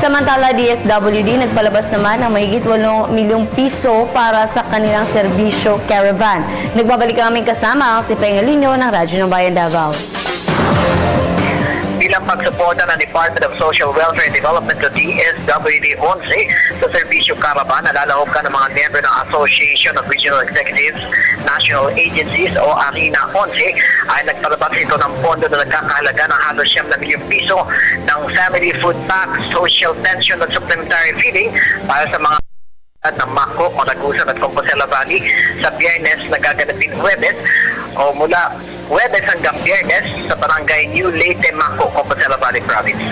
Samantala, DSWD nagpalabas naman ng mahigit 8 milyong piso para sa kanilang serbisyo caravan. Nagbabalik ang aming kasama si Pengalino ng Radyo ng Bayan Davao. Bilang pagsuporta ng Department of Social Welfare and Development to DSWD 11 sa serbisyo caravan, nalalahok ka ng mga member ng Association of Regional Executives, National Agencies o ARENA 11 ay nagpalabas ito ng pondo na nagkakahalaga ng halos 9 na milyong piso ng family food pack, social pension at supplementary feeding para sa mga ng Mako, Malagusan at Compostela Valley sa Biyernes na gaganapin Huwebes o mula Huwebes hanggang Biyernes sa barangay New Leyte, Mako, Compostela Valley Province.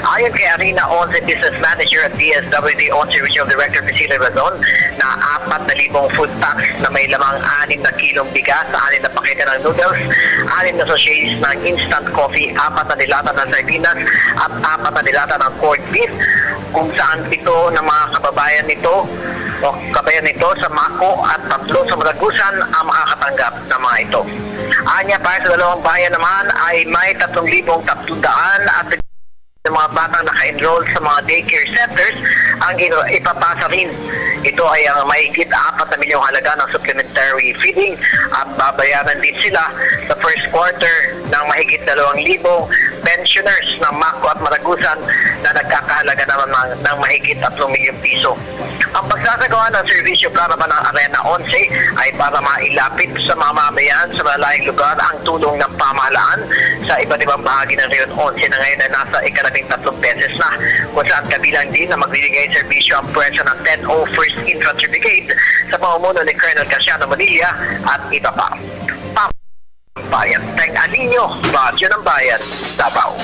Ayon kay ARENA 11 Business Manager at DSWD 11 Regional Director Priscilla Razon na 4,000 food packs na may lamang 6 na kilong bigas, 6 na pakete ng noodles, 6 na sachets ng instant coffee, 4 na dilata ng sardinas at 4 na dilata ng corned beef, kung saan 7 ng mga kababayan nito o kabayan nito sa Mako at 3 sa Malagusan ang makakatanggap ng mga ito. Anya, para sa dalawang bayan naman ay may 3,300 at ng mga batang naka-enroll sa mga daycare centers ang ipapasa rin. Ito ay ang mahigit 4 na milyong halaga ng supplementary feeding at babayaran din sila sa first quarter ng mahigit 2,000 pensioners ng Mako at Malagusan na nagkakahalaga naman ng mahigit 3 milyong piso. Ang pagsasagawa ng serbisyo caravan ng ARENA 11 ay para mailapit sa mga mamayan sa malalayong lugar ang tulong ng pamahalaan sa iba't ibang bahagi ng Rehiyon 11 na ngayon ay nasa 13 beses na, kung saan kabilang din na magbibigay serbisyo ang puwersa ng 1001st Infantry Brigade sa pamumuno ni Colonel Casiano Manilla at iba pa. Bayan, Pengalino, Radyo ng Bayan, Davao.